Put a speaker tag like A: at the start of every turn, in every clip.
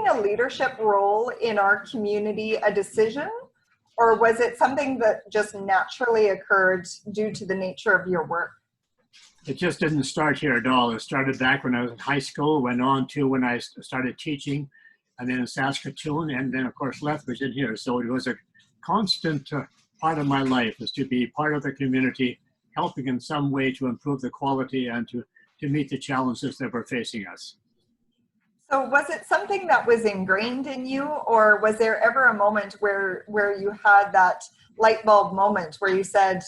A: taking a leadership role in our community a decision, or was it something that just naturally occurred due to the nature of your work?
B: It just didn't start here at all. It started back when I was in high school, went on to when I started teaching, and then in Saskatoon, and then of course Lethbridge in here. So it was a constant part of my life, is to be part of the community, helping in some way to improve the quality and to meet the challenges that were facing us.
A: So was it something that was ingrained in you, or was there ever a moment where you had that light bulb moment where you said,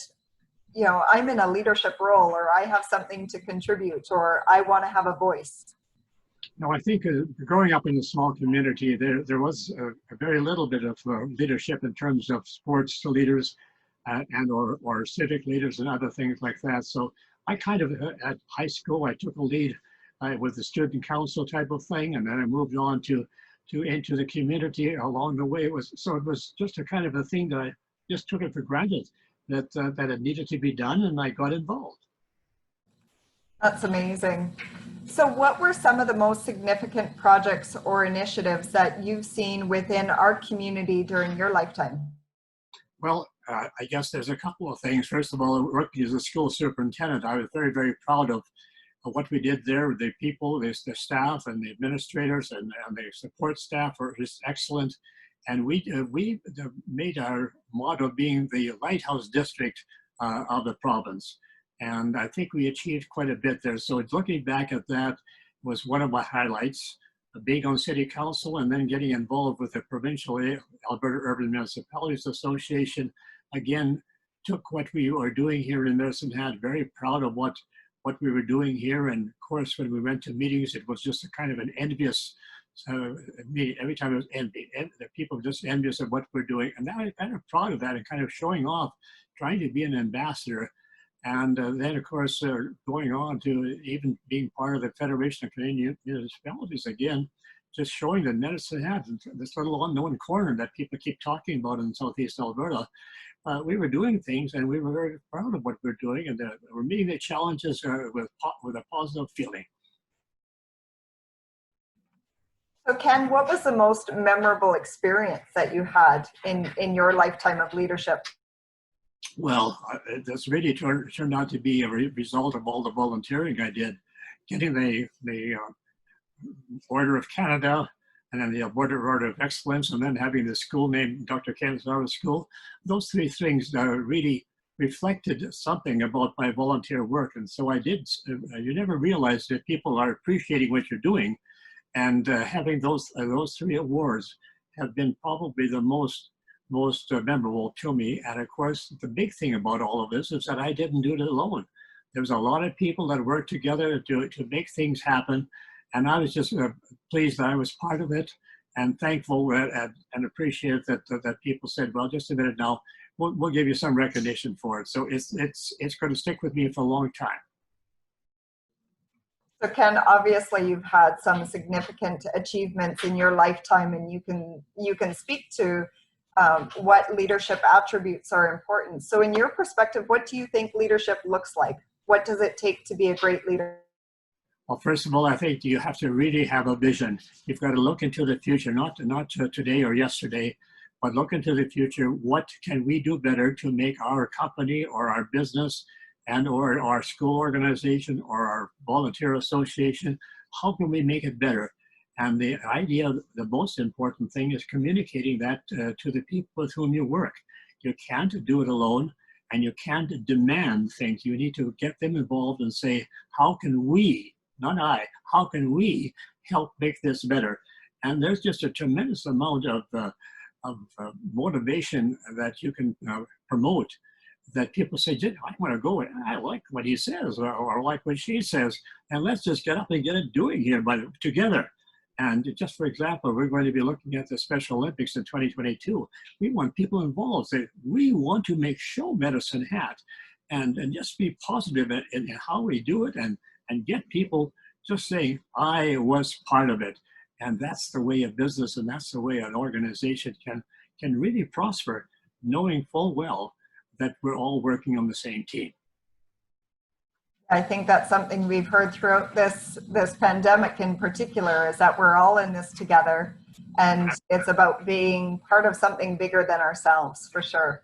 A: you know, I'm in a leadership role, or I have something to contribute, or I want to have a voice?
B: No, I think growing up in a small community, there was a very little bit of leadership in terms of sports leaders and or civic leaders and other things like that. So I kind of, at high school, I took a lead with the student council type of thing, and then I moved on to into the community along the way. It was just a kind of a thing that I just took it for granted that it needed to be done, and I got involved.
A: That's amazing. So what were some of the most significant projects or initiatives that you've seen within our community during your lifetime?
B: Well, I guess there's a couple of things. First of all, working as a school superintendent, I was very, very proud of what we did there. The people, the staff, and the administrators, and the support staff were just excellent. And we made our motto being the lighthouse district of the province. And I think we achieved quite a bit there. So looking back at that was one of my highlights, being on city council and then getting involved with the provincial Alberta Urban Municipalities Association. Again, took what we were doing here in Medicine Hat, very proud of what we were doing here. And of course, when we went to meetings, it was just a kind of an envious meeting. Every time it was envy, the people were just envious of what we're doing. And I'm kind of proud of that and kind of showing off, trying to be an ambassador. And then, of course, going on to even being part of the Federation of Canadian Municipalities, again, just showing that Medicine Hat, this little unknown corner that people keep talking about in Southeast Alberta, we were doing things, and we were very proud of what we're doing, and we're meeting the challenges with a positive feeling.
A: So Ken, what was the most memorable experience that you had in your lifetime of leadership?
B: Well, that's really turned out to be a result of all the volunteering I did, getting the Order of Canada, and then the Alberta Order of Excellence, and then having the school named Dr. Ken Sauer School. Those three things really reflected something about my volunteer work. And so I did, you never realize that people are appreciating what you're doing. And having those three awards have been probably the most memorable to me. And of course, the big thing about all of this is that I didn't do it alone. There was a lot of people that worked together to make things happen. And I was just pleased that I was part of it, and thankful and appreciative that people said, well, just a minute now, we'll give you some recognition for it. So it's going to stick with me for a long time.
A: So Ken, obviously you've had some significant achievements in your lifetime, and you can speak to what leadership attributes are important. So in your perspective, what do you think leadership looks like? What does it take to be a great leader?
B: Well, first of all, I think you have to really have a vision. You've got to look into the future, not today or yesterday, but look into the future. What can we do better to make our company or our business and or our school organization or our volunteer association, how can we make it better? And the idea, the most important thing is communicating that to the people with whom you work. You can't do it alone, and you can't demand things. You need to get them involved and say, how can we, not I, how can we help make this better? And there's just a tremendous amount of motivation that you can promote, that people say, I want to go, I like what he says, or I like what she says, and let's just get up and get it doing here together. And just for example, we're going to be looking at the Special Olympics in 2022. We want people involved. We want to show Medicine Hat and just be positive in how we do it, and get people just saying, I was part of it. And that's the way a business, and that's the way an organization can really prosper, knowing full well that we're all working on the same team.
A: I think that's something we've heard throughout this pandemic in particular, is that we're all in this together, and it's about being part of something bigger than ourselves, for sure.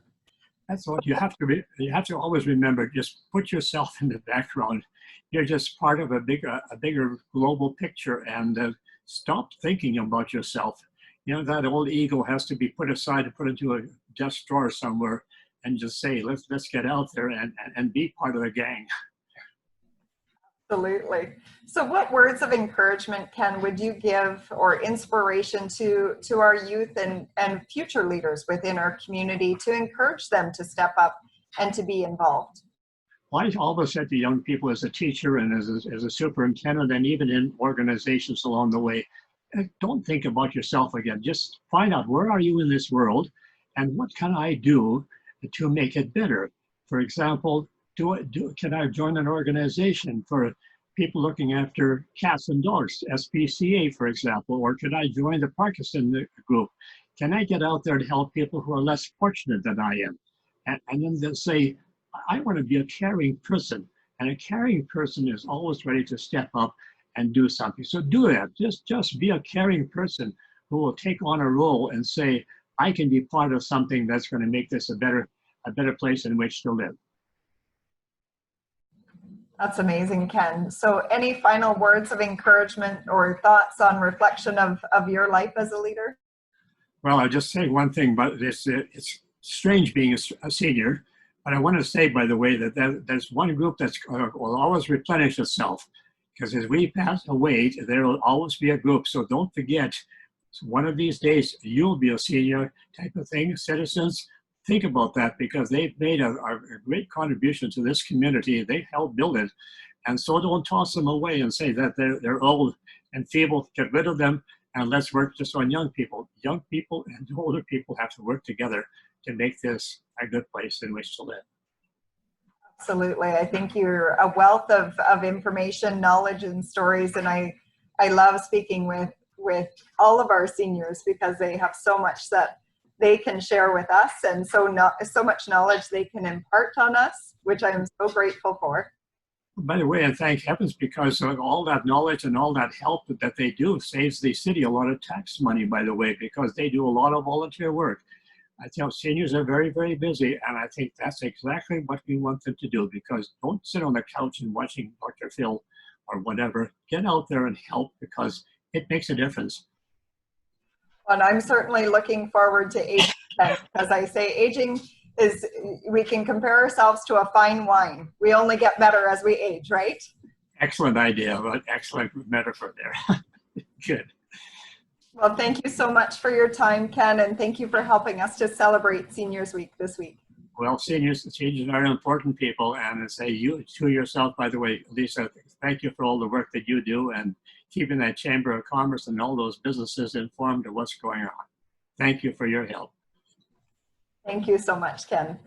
B: That's what you have to be. You have to always remember. Just put yourself in the background. You're just part of a bigger global picture, and stop thinking about yourself. You know, that old ego has to be put aside and put into a desk drawer somewhere, and just say, let's get out there and be part of the gang.
A: Absolutely. So what words of encouragement, Ken, would you give, or inspiration to our youth and future leaders within our community, to encourage them to step up and to be involved?
B: Well, I always said to young people as a teacher and as a superintendent, and even in organizations along the way, don't think about yourself again. Just find out, where are you in this world, and what can I do to make it better? For example, can I join an organization for people looking after cats and dogs, SPCA, for example, or could I join the Parkinson group? Can I get out there to help people who are less fortunate than I am? And then they'll say, I want to be a caring person. And a caring person is always ready to step up and do something. So do that. Just be a caring person who will take on a role and say, I can be part of something that's going to make this a better place in which to live.
A: That's amazing, Ken. So any final words of encouragement or thoughts on reflection of your life as a leader?
B: Well, I'll just say one thing, but it's strange being a senior. But I want to say, by the way, that there's one group that will always replenish itself. Because as we pass away, there will always be a group. So don't forget, one of these days, you'll be a senior type of thing. Citizens, think about that, because they've made a great contribution to this community. They helped build it. And so don't toss them away and say that they're old and feeble. Get rid of them, and let's work just on young people. Young people and older people have to work together to make this a good place in which to live.
A: Absolutely. I think you're a wealth of information, knowledge, and stories. And I love speaking with all of our seniors, because they have so much that they can share with us, and so much knowledge they can impart on us, which I am so grateful for.
B: By the way, and thank heavens, because of all that knowledge and all that help that they do saves the city a lot of tax money, by the way, because they do a lot of volunteer work. I tell seniors are very, very busy, and I think that's exactly what we want them to do, because don't sit on the couch and watching Dr. Phil or whatever. Get out there and help, because it makes a difference.
A: And I'm certainly looking forward to aging, because I say aging is, we can compare ourselves to a fine wine. We only get better as we age, right?
B: Excellent idea, but excellent metaphor there. Good.
A: Well, thank you so much for your time, Ken, and thank you for helping us to celebrate Seniors Week this week.
B: Well, seniors are important people, and say you to yourself, by the way, Lisa, thank you for all the work that you do and keeping that Chamber of Commerce and all those businesses informed of what's going on. Thank you for your help.
A: Thank you so much, Ken.